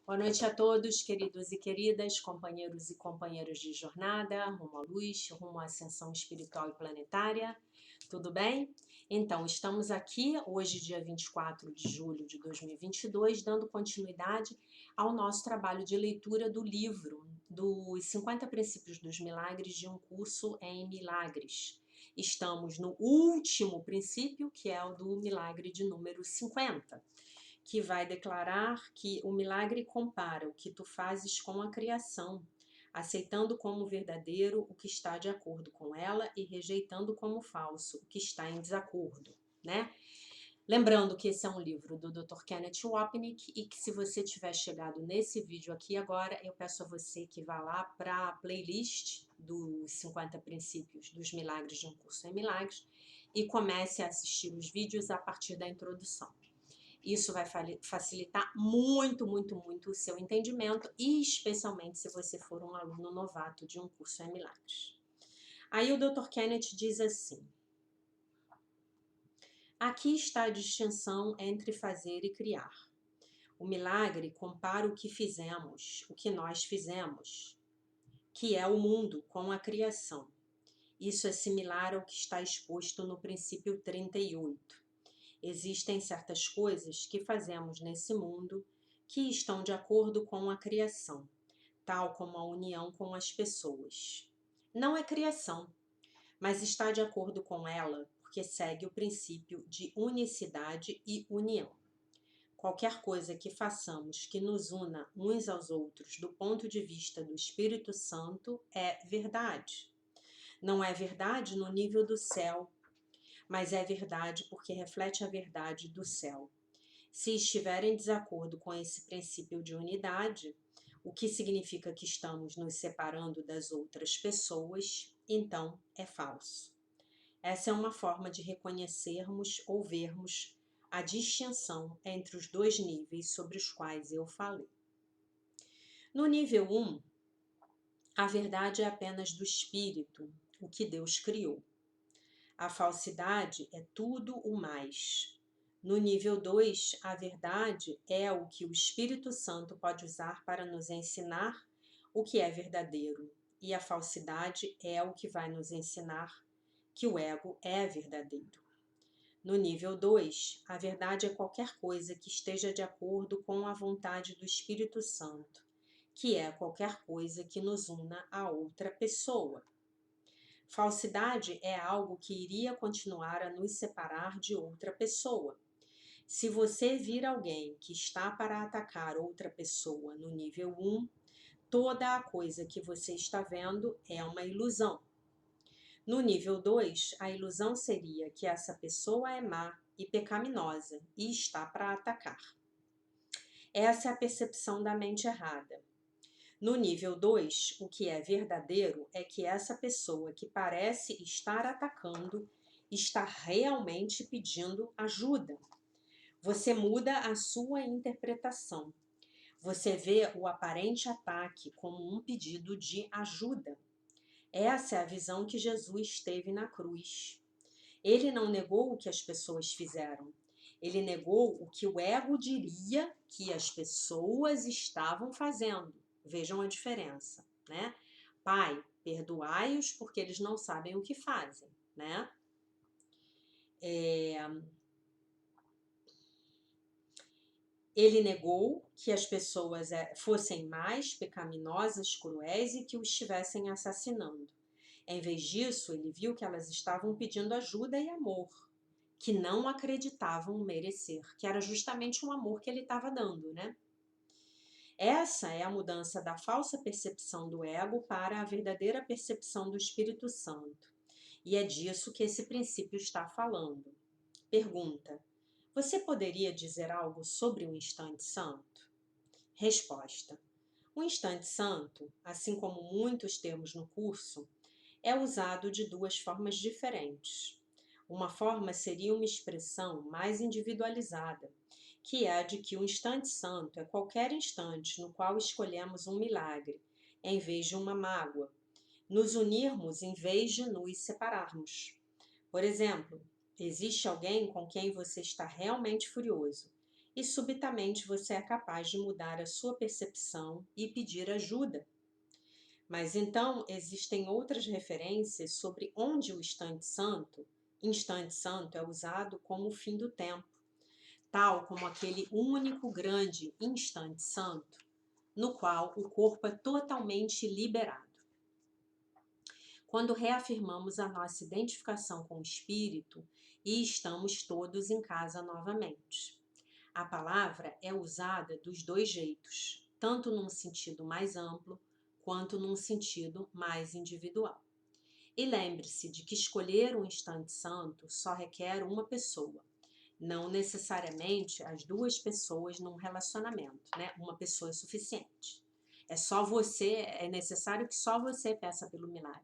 Boa noite a todos, queridos e queridas, companheiros e companheiras de jornada, rumo à luz, rumo à ascensão espiritual e planetária. Tudo bem? Então, estamos aqui hoje, dia 24 de julho de 2022, dando continuidade ao nosso trabalho de leitura do livro dos 50 Princípios dos Milagres de um Curso em Milagres. Estamos no último princípio, que é o do milagre de número 50. Que vai declarar que o milagre compara o que tu fazes com a criação, aceitando como verdadeiro o que está de acordo com ela e rejeitando como falso o que está em desacordo, né? Lembrando que esse é um livro do Dr. Kenneth Wapnick e que se você tiver chegado nesse vídeo aqui agora, eu peço a você que vá lá para a playlist dos 50 princípios dos milagres de um curso em milagres e comece a assistir os vídeos a partir da introdução. Isso vai facilitar muito, muito, muito o seu entendimento, e especialmente se você for um aluno novato de um curso em milagres. Aí o Dr. Kenneth diz assim: aqui está a distinção entre fazer e criar. O milagre compara o que fizemos, o que nós fizemos, que é o mundo, com a criação. Isso é similar ao que está exposto no princípio 38. Existem certas coisas que fazemos nesse mundo que estão de acordo com a criação, tal como a união com as pessoas. Não é criação, mas está de acordo com ela porque segue o princípio de unicidade e união. Qualquer coisa que façamos que nos una uns aos outros do ponto de vista do Espírito Santo é verdade. Não é verdade no nível do céu, mas é verdade porque reflete a verdade do céu. Se estiver em desacordo com esse princípio de unidade, o que significa que estamos nos separando das outras pessoas, então é falso. Essa é uma forma de reconhecermos ou vermos a distinção entre os dois níveis sobre os quais eu falei. No nível 1, a verdade é apenas do espírito, o que Deus criou. A falsidade é tudo o mais. No nível 2, a verdade é o que o Espírito Santo pode usar para nos ensinar o que é verdadeiro, e a falsidade é o que vai nos ensinar que o ego é verdadeiro. No nível 2, a verdade é qualquer coisa que esteja de acordo com a vontade do Espírito Santo, que é qualquer coisa que nos una a outra pessoa. Falsidade é algo que iria continuar a nos separar de outra pessoa. Se você vir alguém que está para atacar outra pessoa no nível 1, toda a coisa que você está vendo é uma ilusão. No nível 2, a ilusão seria que essa pessoa é má e pecaminosa e está para atacar. Essa é a percepção da mente errada. No nível 2, o que é verdadeiro é que essa pessoa que parece estar atacando está realmente pedindo ajuda. Você muda a sua interpretação. Você vê o aparente ataque como um pedido de ajuda. Essa é a visão que Jesus teve na cruz. Ele não negou o que as pessoas fizeram. Ele negou o que o ego diria que as pessoas estavam fazendo. Vejam a diferença, né? Pai, perdoai-os porque eles não sabem o que fazem, né? Ele negou que as pessoas fossem mais pecaminosas, cruéis e que o estivessem assassinando. Em vez disso, ele viu que elas estavam pedindo ajuda e amor, que não acreditavam merecer, que era justamente um amor que ele estava dando, né? Essa é a mudança da falsa percepção do ego para a verdadeira percepção do Espírito Santo. E é disso que esse princípio está falando. Pergunta: você poderia dizer algo sobre o instante santo? Resposta: o instante santo, assim como muitos termos no curso, é usado de duas formas diferentes. Uma forma seria uma expressão mais individualizada, que é a de que o instante santo é qualquer instante no qual escolhemos um milagre, em vez de uma mágoa, nos unirmos em vez de nos separarmos. Por exemplo, existe alguém com quem você está realmente furioso e subitamente você é capaz de mudar a sua percepção e pedir ajuda. Mas então existem outras referências sobre onde o instante santo é usado como o fim do tempo, tal como aquele único grande instante santo, no qual o corpo é totalmente liberado. Quando reafirmamos a nossa identificação com o espírito e estamos todos em casa novamente. A palavra é usada dos dois jeitos, tanto num sentido mais amplo quanto num sentido mais individual. E lembre-se de que escolher um instante santo só requer uma pessoa, não necessariamente as duas pessoas num relacionamento, né? Uma pessoa é suficiente. É necessário que só você peça pelo milagre.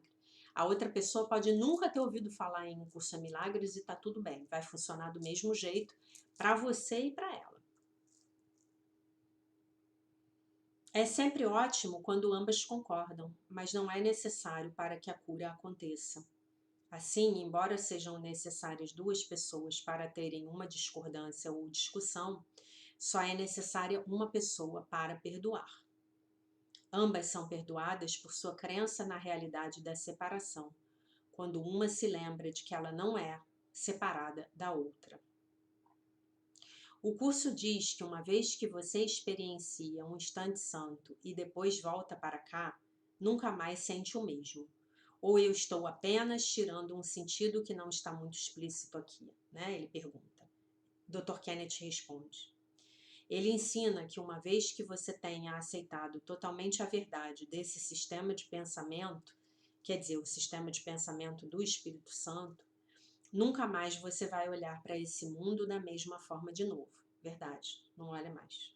A outra pessoa pode nunca ter ouvido falar em um curso de milagres e tá tudo bem, vai funcionar do mesmo jeito para você e para ela. É sempre ótimo quando ambas concordam, mas não é necessário para que a cura aconteça. Assim, embora sejam necessárias duas pessoas para terem uma discordância ou discussão, só é necessária uma pessoa para perdoar. Ambas são perdoadas por sua crença na realidade da separação, quando uma se lembra de que ela não é separada da outra. O curso diz que uma vez que você experiencia um instante santo e depois volta para cá, nunca mais sente o mesmo. Ou eu estou apenas tirando um sentido que não está muito explícito aqui, né? Ele pergunta. Dr. Kenneth responde. Ele ensina que uma vez que você tenha aceitado totalmente a verdade desse sistema de pensamento, quer dizer, o sistema de pensamento do Espírito Santo, nunca mais você vai olhar para esse mundo da mesma forma de novo. Verdade, não olha mais.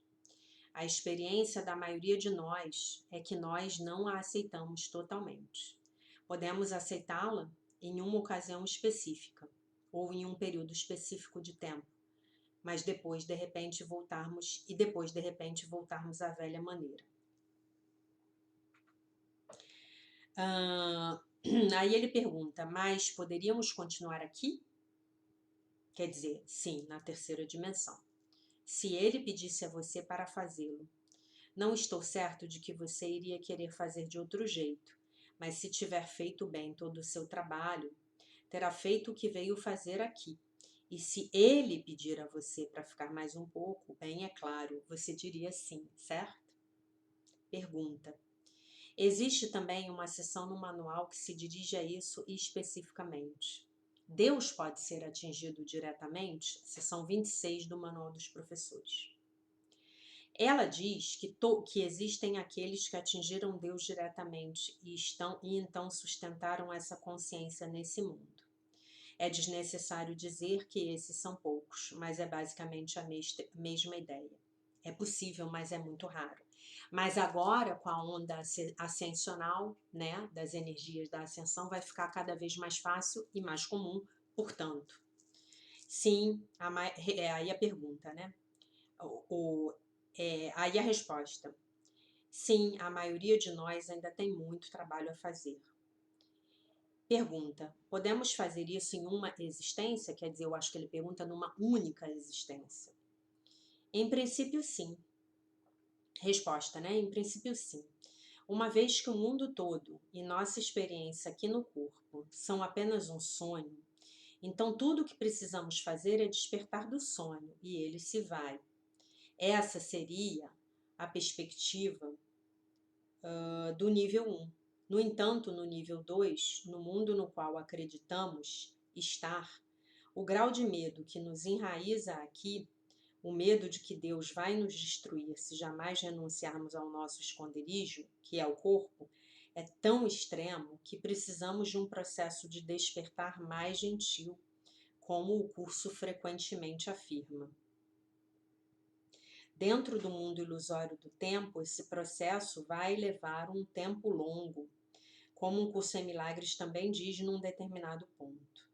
A experiência da maioria de nós é que nós não a aceitamos totalmente. Podemos aceitá-la em uma ocasião específica ou em um período específico de tempo, mas depois de repente voltarmos à velha maneira. Aí ele pergunta, mas poderíamos continuar aqui? Quer dizer, sim, na terceira dimensão. Se ele pedisse a você para fazê-lo. Não estou certo de que você iria querer fazer de outro jeito, mas se tiver feito bem todo o seu trabalho, terá feito o que veio fazer aqui. E se ele pedir a você para ficar mais um pouco, bem, é claro, você diria sim, certo? Pergunta. Existe também uma seção no manual que se dirige a isso especificamente. Deus pode ser atingido diretamente? Seção 26 do Manual dos Professores. Ela diz que existem aqueles que atingiram Deus diretamente e então sustentaram essa consciência nesse mundo. É desnecessário dizer que esses são poucos, mas é basicamente a mesma ideia. É possível, mas é muito raro. Mas agora, com a onda ascensional, né, das energias da ascensão, vai ficar cada vez mais fácil e mais comum, portanto. Sim, aí a pergunta, né? Aí a resposta. Sim, a maioria de nós ainda tem muito trabalho a fazer. Pergunta, podemos fazer isso em uma existência? Quer dizer, eu acho que ele pergunta numa única existência. Em princípio, sim. Resposta, né? Em princípio, sim. Uma vez que o mundo todo e nossa experiência aqui no corpo são apenas um sonho, então tudo o que precisamos fazer é despertar do sonho e ele se vai. Essa seria a perspectiva do nível 1. No entanto, no nível 2, no mundo no qual acreditamos estar, o grau de medo que nos enraiza aqui, o medo de que Deus vai nos destruir se jamais renunciarmos ao nosso esconderijo, que é o corpo, é tão extremo que precisamos de um processo de despertar mais gentil, como o curso frequentemente afirma. Dentro do mundo ilusório do tempo, esse processo vai levar um tempo longo, como um curso em milagres também diz num determinado ponto.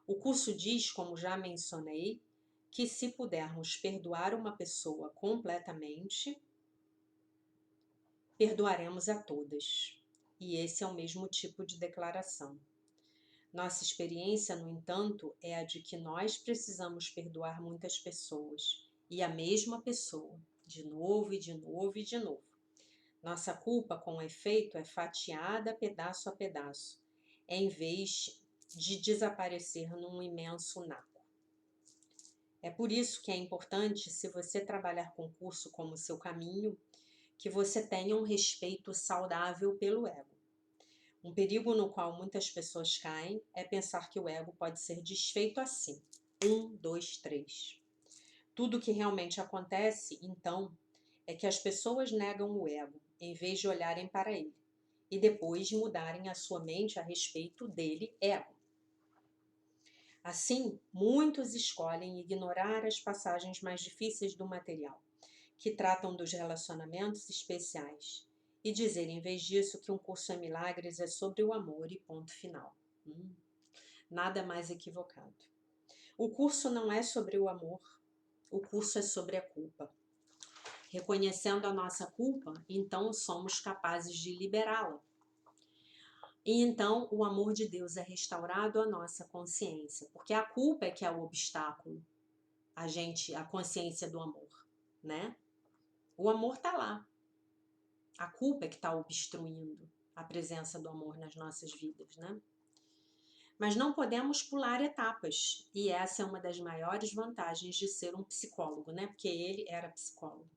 O curso diz, como já mencionei, que se pudermos perdoar uma pessoa completamente, perdoaremos a todas. E esse é o mesmo tipo de declaração. Nossa experiência, no entanto, é a de que nós precisamos perdoar muitas pessoas e a mesma pessoa, de novo e de novo e de novo. Nossa culpa, com efeito, é fatiada pedaço a pedaço, em vez de desaparecer num imenso naco. É por isso que é importante, se você trabalhar com o curso como seu caminho, que você tenha um respeito saudável pelo ego. Um perigo no qual muitas pessoas caem é pensar que o ego pode ser desfeito assim. 1, 2, 3. Tudo que realmente acontece, então, é que as pessoas negam o ego, em vez de olharem para ele, e depois mudarem a sua mente a respeito dele, ego. Assim, muitos escolhem ignorar as passagens mais difíceis do material, que tratam dos relacionamentos especiais, e dizer, em vez disso, que um curso em milagres é sobre o amor e ponto final. Nada mais equivocado. O curso não é sobre o amor, o curso é sobre a culpa. Reconhecendo a nossa culpa, então somos capazes de liberá-la. E então o amor de Deus é restaurado à nossa consciência, porque a culpa é que é o obstáculo, a consciência do amor, né? O amor está lá. A culpa é que está obstruindo a presença do amor nas nossas vidas, né? Mas não podemos pular etapas, e essa é uma das maiores vantagens de ser um psicólogo, né? Porque ele era psicólogo.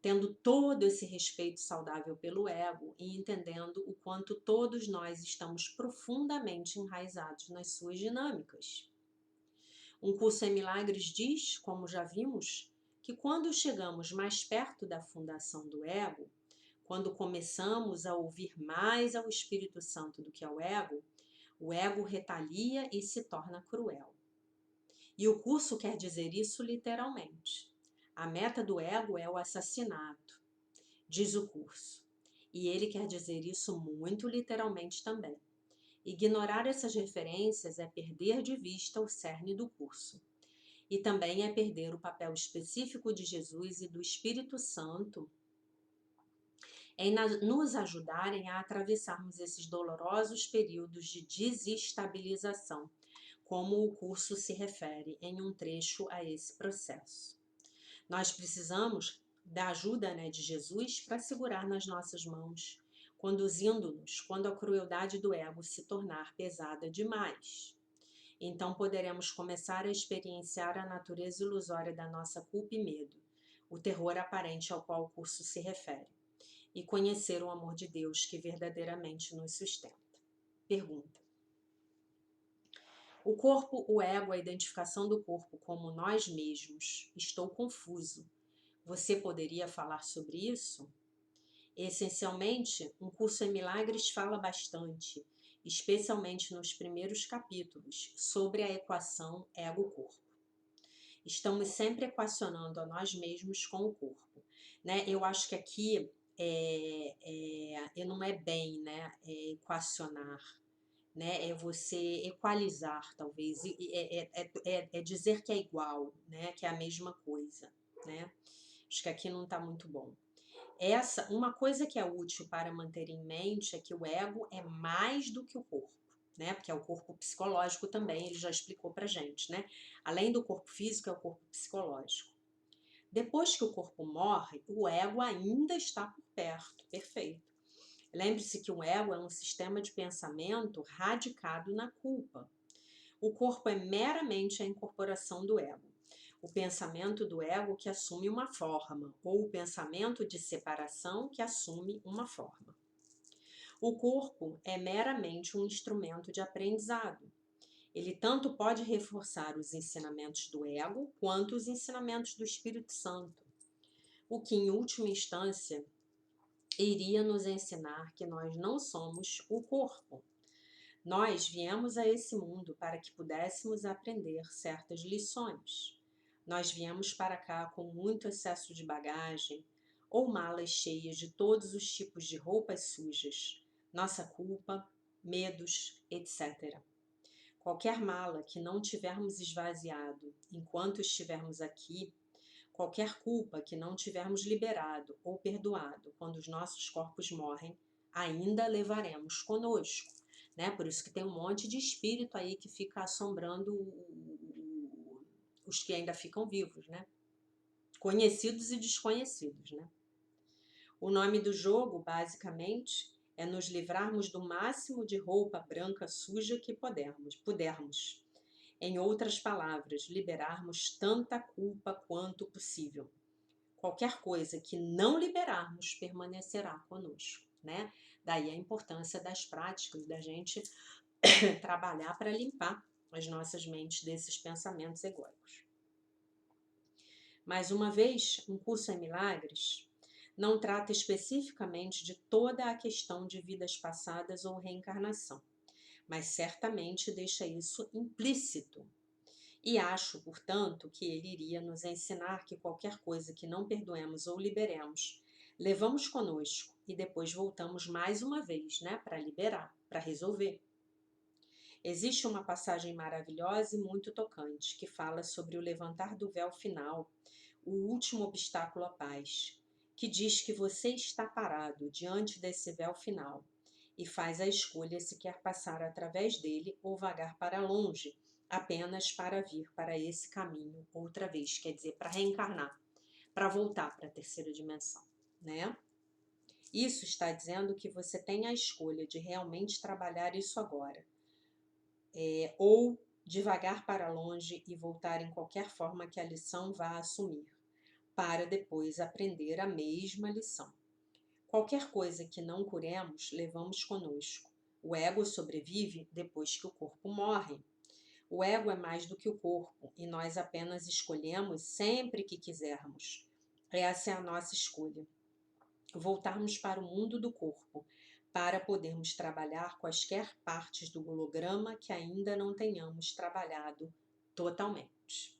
Tendo todo esse respeito saudável pelo ego e entendendo o quanto todos nós estamos profundamente enraizados nas suas dinâmicas. Um curso em milagres diz, como já vimos, que quando chegamos mais perto da fundação do ego, quando começamos a ouvir mais ao Espírito Santo do que ao ego, o ego retalia e se torna cruel. E o curso quer dizer isso literalmente. A meta do ego é o assassinato, diz o curso. E ele quer dizer isso muito literalmente também. Ignorar essas referências é perder de vista o cerne do curso. E também é perder o papel específico de Jesus e do Espírito Santo em nos ajudarem a atravessarmos esses dolorosos períodos de desestabilização, como o curso se refere em um trecho a esse processo. Nós precisamos da ajuda, de Jesus para segurar nas nossas mãos, conduzindo-nos quando a crueldade do ego se tornar pesada demais. Então poderemos começar a experienciar a natureza ilusória da nossa culpa e medo, o terror aparente ao qual o curso se refere, e conhecer o amor de Deus que verdadeiramente nos sustenta. Pergunta: o corpo, o ego, a identificação do corpo como nós mesmos. Estou confuso. Você poderia falar sobre isso? Essencialmente, um curso em milagres fala bastante, especialmente nos primeiros capítulos, sobre a equação ego-corpo. Estamos sempre equacionando a nós mesmos com o corpo, né? Eu acho que aqui não é bem, equacionar, né? É você equalizar, talvez, é dizer que é igual, né? Que é a mesma coisa, né? Acho que aqui não está muito bom. Uma coisa que é útil para manter em mente é que o ego é mais do que o corpo, né? Porque é o corpo psicológico também, ele já explicou pra gente, né? Além do corpo físico, é o corpo psicológico. Depois que o corpo morre, o ego ainda está por perto, perfeito. Lembre-se que o ego é um sistema de pensamento radicado na culpa. O corpo é meramente a incorporação do ego. O pensamento do ego que assume uma forma, ou o pensamento de separação que assume uma forma. O corpo é meramente um instrumento de aprendizado. Ele tanto pode reforçar os ensinamentos do ego, quanto os ensinamentos do Espírito Santo, o que, em última instância, iria nos ensinar que nós não somos o corpo. Nós viemos a esse mundo para que pudéssemos aprender certas lições. Nós viemos para cá com muito excesso de bagagem ou malas cheias de todos os tipos de roupas sujas, nossa culpa, medos, etc. Qualquer mala que não tivermos esvaziado enquanto estivermos aqui, qualquer culpa que não tivermos liberado ou perdoado quando os nossos corpos morrem, ainda levaremos conosco, né? Por isso que tem um monte de espírito aí que fica assombrando os que ainda ficam vivos, né? conhecidos e desconhecidos, né? O nome do jogo, basicamente, é nos livrarmos do máximo de roupa branca suja que pudermos. Em outras palavras, liberarmos tanta culpa quanto possível. Qualquer coisa que não liberarmos permanecerá conosco, né? Daí a importância das práticas, da gente trabalhar para limpar as nossas mentes desses pensamentos egóicos. Mais uma vez, um curso em milagres não trata especificamente de toda a questão de vidas passadas ou reencarnação, mas certamente deixa isso implícito. E acho, portanto, que ele iria nos ensinar que qualquer coisa que não perdoemos ou liberemos, levamos conosco e depois voltamos mais uma vez, né, para liberar, para resolver. Existe uma passagem maravilhosa e muito tocante que fala sobre o levantar do véu final, o último obstáculo à paz, que diz que você está parado diante desse véu final e faz a escolha se quer passar através dele ou vagar para longe, apenas para vir para esse caminho outra vez, quer dizer, para reencarnar, para voltar para a terceira dimensão, né? Isso está dizendo que você tem a escolha de realmente trabalhar isso agora, ou devagar para longe e voltar em qualquer forma que a lição vá assumir, para depois aprender a mesma lição. Qualquer coisa que não curemos, levamos conosco. O ego sobrevive depois que o corpo morre. O ego é mais do que o corpo e nós apenas escolhemos sempre que quisermos. Essa é a nossa escolha. Voltarmos para o mundo do corpo, para podermos trabalhar quaisquer partes do holograma que ainda não tenhamos trabalhado totalmente.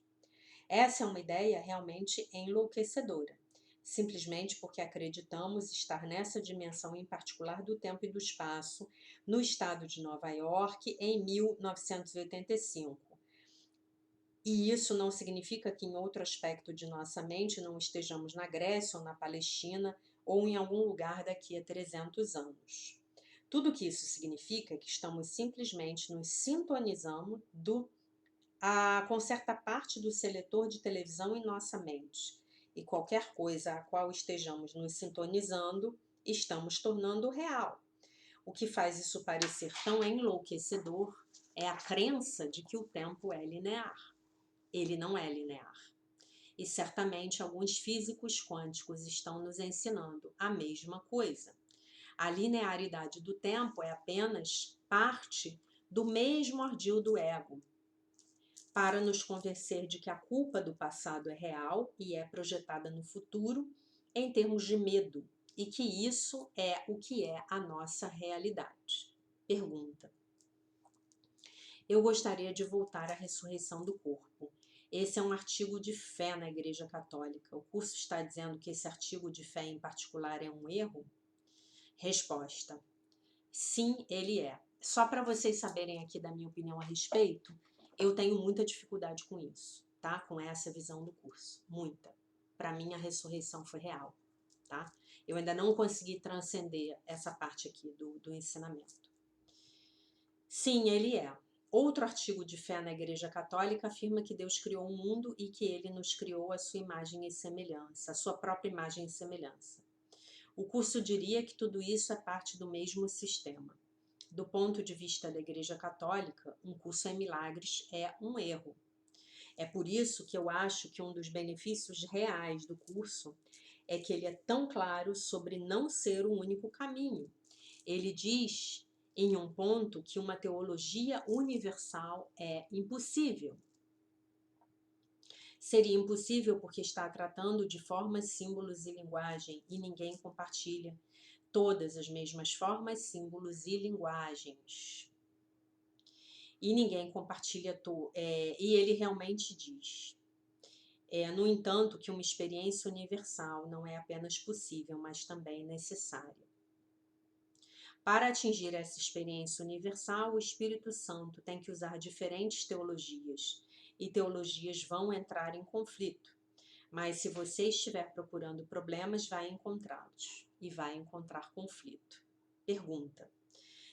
Essa é uma ideia realmente enlouquecedora, simplesmente porque acreditamos estar nessa dimensão em particular do tempo e do espaço, no estado de Nova York, em 1985. E isso não significa que em outro aspecto de nossa mente não estejamos na Grécia ou na Palestina ou em algum lugar daqui a 300 anos. Tudo que isso significa é que estamos simplesmente nos sintonizando com certa parte do seletor de televisão em nossa mente. E qualquer coisa a qual estejamos nos sintonizando, estamos tornando real. O que faz isso parecer tão enlouquecedor é a crença de que o tempo é linear. Ele não é linear. E certamente alguns físicos quânticos estão nos ensinando a mesma coisa. A linearidade do tempo é apenas parte do mesmo ardil do ego, para nos convencer de que a culpa do passado é real e é projetada no futuro em termos de medo, e que isso é o que é a nossa realidade. Pergunta: eu gostaria de voltar à ressurreição do corpo. Esse é um artigo de fé na Igreja Católica. O curso está dizendo que esse artigo de fé em particular é um erro? Resposta: sim, ele é. Só para vocês saberem aqui da minha opinião a respeito, eu tenho muita dificuldade com isso, tá? Com essa visão do curso, muita. Para mim a ressurreição foi real, tá? Eu ainda não consegui transcender essa parte aqui do ensinamento. Sim, ele é. Outro artigo de fé na Igreja Católica afirma que Deus criou o mundo e que ele nos criou a sua imagem e semelhança, a sua própria imagem e semelhança. O curso diria que tudo isso é parte do mesmo sistema. Do ponto de vista da Igreja Católica, um curso em milagres é um erro. É por isso que eu acho que um dos benefícios reais do curso é que ele é tão claro sobre não ser o único caminho. Ele diz, em um ponto, que uma teologia universal é impossível. Seria impossível porque está tratando de formas, símbolos e linguagem, e ninguém compartilha todas as mesmas formas, símbolos e linguagens. E ninguém compartilha, e ele realmente diz, no entanto, que uma experiência universal não é apenas possível, mas também necessária. Para atingir essa experiência universal, o Espírito Santo tem que usar diferentes teologias, e teologias vão entrar em conflito. Mas se você estiver procurando problemas, vai encontrá-los e vai encontrar conflito. Pergunta: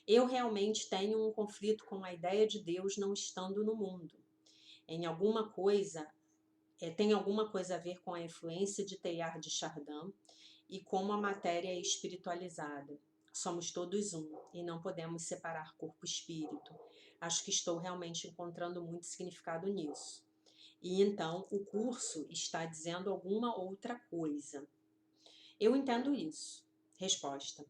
eu realmente tenho um conflito com a ideia de Deus não estando no mundo. Em alguma coisa tem alguma coisa a ver com a influência de Teilhard de Chardin e como a matéria é espiritualizada. Somos todos um e não podemos separar corpo e espírito. Acho que estou realmente encontrando muito significado nisso. E então o curso está dizendo alguma outra coisa. Eu entendo isso. Resposta.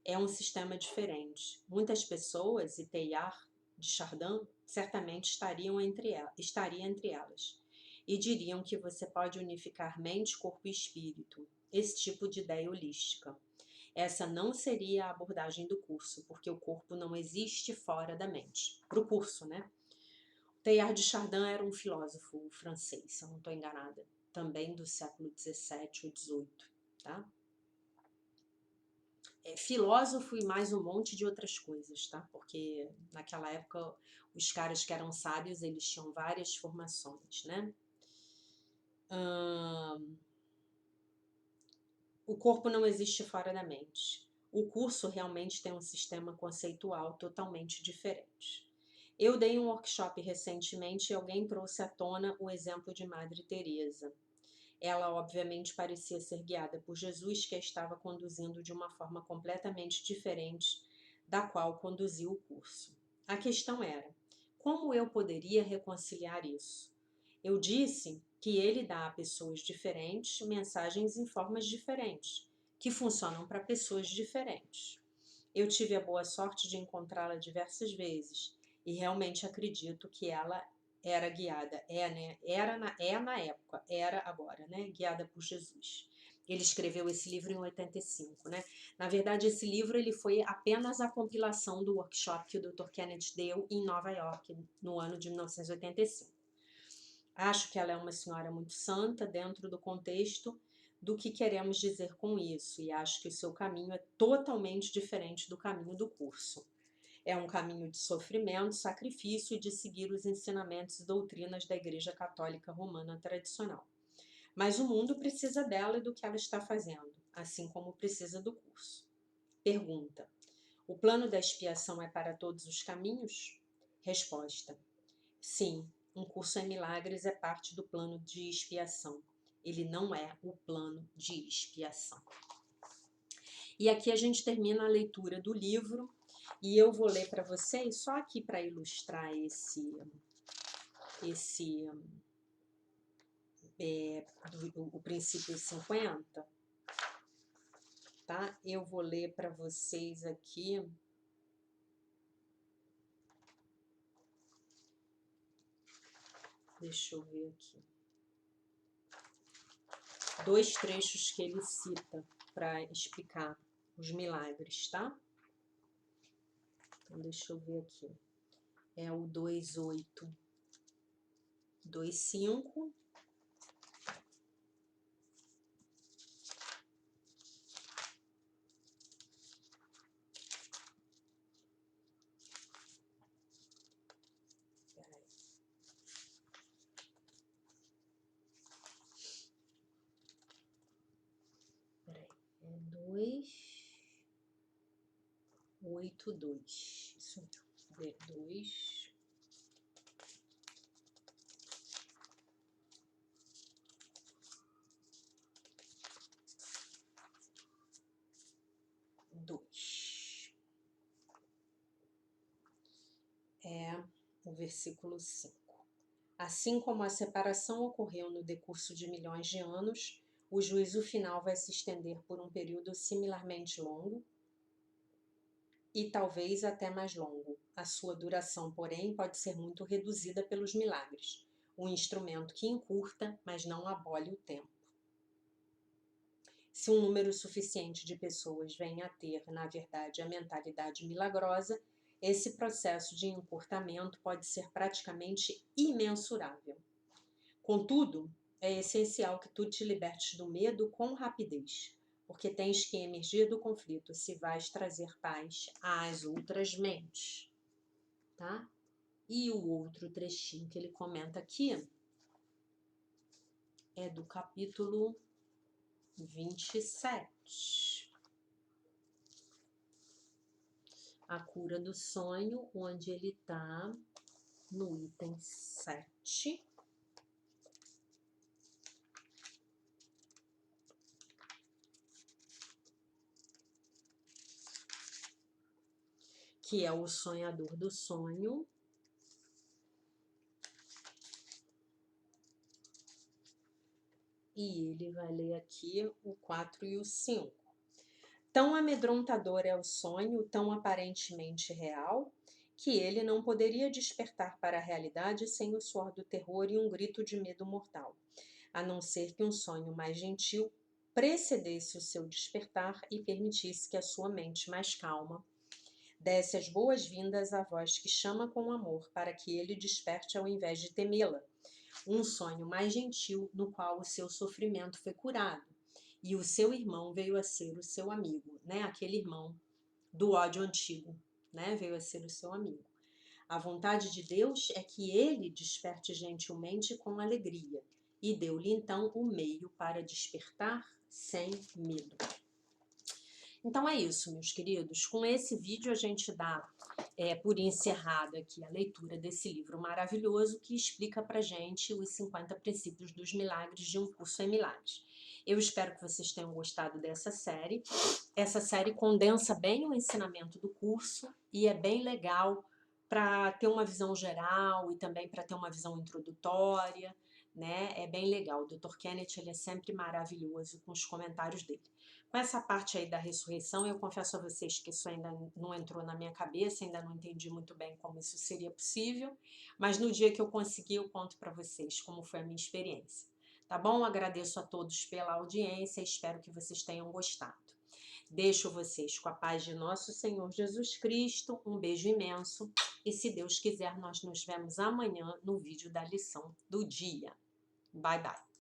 É um sistema diferente. Muitas pessoas, e Teilhard de Chardin certamente estaria entre elas, e diriam que você pode unificar mente, corpo e espírito, esse tipo de ideia holística. Essa não seria a abordagem do curso, porque o corpo não existe fora da mente. Para o curso, né? Teilhard de Chardin era um filósofo francês, se eu não estou enganada, também do século XVII ou XVIII, tá? Filósofo e mais um monte de outras coisas, tá? Porque naquela época os caras que eram sábios, eles tinham várias formações, né? O corpo não existe fora da mente. O curso realmente tem um sistema conceitual totalmente diferente. Eu dei um workshop recentemente e alguém trouxe à tona o exemplo de Madre Teresa. Ela, obviamente, parecia ser guiada por Jesus, que a estava conduzindo de uma forma completamente diferente da qual conduziu o curso. A questão era, como eu poderia reconciliar isso? Eu disse que ele dá a pessoas diferentes mensagens em formas diferentes, que funcionam para pessoas diferentes. Eu tive a boa sorte de encontrá-la diversas vezes e realmente acredito que ela era guiada, na época, era agora, né? Guiada por Jesus. Ele escreveu esse livro em 85, né? Na verdade, esse livro ele foi apenas a compilação do workshop que o Dr. Kenneth deu em Nova York, no ano de 1985. Acho que ela é uma senhora muito santa dentro do contexto do que queremos dizer com isso, e acho que o seu caminho é totalmente diferente do caminho do curso. É um caminho de sofrimento, sacrifício e de seguir os ensinamentos e doutrinas da Igreja Católica Romana tradicional. Mas o mundo precisa dela e do que ela está fazendo, assim como precisa do curso. Pergunta: o plano da expiação é para todos os caminhos? Resposta: sim, um curso em milagres é parte do plano de expiação. Ele não é o plano de expiação. E aqui a gente termina a leitura do livro e eu vou ler para vocês, só aqui para ilustrar o princípio 50, tá? Eu vou ler para vocês aqui. Deixa eu ver aqui. 2 trechos que ele cita para explicar os milagres, tá? Então, deixa eu ver aqui. É o 2:8, 2:5. Peraí. É 2:8:2. Isso mesmo. 2. 2. É o versículo 5. Assim como a separação ocorreu no decurso de milhões de anos, o juízo final vai se estender por um período similarmente longo e talvez até mais longo. A sua duração, porém, pode ser muito reduzida pelos milagres, um instrumento que encurta, mas não abole o tempo. Se um número suficiente de pessoas vem a ter, na verdade, a mentalidade milagrosa, esse processo de encurtamento pode ser praticamente imensurável. Contudo, é essencial que tu te libertes do medo com rapidez, porque tens que emergir do conflito se vais trazer paz às outras mentes, tá? E o outro trechinho que ele comenta aqui é do capítulo 27. A cura do sonho, onde ele está no item 7. que é o sonhador do sonho. E ele vai ler aqui o 4 e o 5. Tão amedrontador é o sonho, tão aparentemente real, que ele não poderia despertar para a realidade sem o suor do terror e um grito de medo mortal, a não ser que um sonho mais gentil precedesse o seu despertar e permitisse que a sua mente mais calma desse as boas-vindas à voz que chama com amor para que ele desperte ao invés de temê-la. Um sonho mais gentil no qual o seu sofrimento foi curado e o seu irmão veio a ser o seu amigo, né? Aquele irmão do ódio antigo, né? Veio a ser o seu amigo. A vontade de Deus é que ele desperte gentilmente com alegria e deu-lhe então o meio para despertar sem medo. Então é isso, meus queridos. Com esse vídeo a gente dá por encerrado aqui a leitura desse livro maravilhoso que explica pra gente os 50 princípios dos milagres de Um Curso em Milagres. Eu espero que vocês tenham gostado dessa série. Essa série condensa bem o ensinamento do curso e é bem legal para ter uma visão geral e também para ter uma visão introdutória, né? É bem legal. O Dr. Kenneth, ele é sempre maravilhoso com os comentários dele. Com essa parte aí da ressurreição, eu confesso a vocês que isso ainda não entrou na minha cabeça, ainda não entendi muito bem como isso seria possível, mas no dia que eu conseguir, eu conto para vocês como foi a minha experiência. Tá bom? Agradeço a todos pela audiência, espero que vocês tenham gostado. Deixo vocês com a paz de nosso Senhor Jesus Cristo, um beijo imenso e se Deus quiser, nós nos vemos amanhã no vídeo da lição do dia. Bye, bye!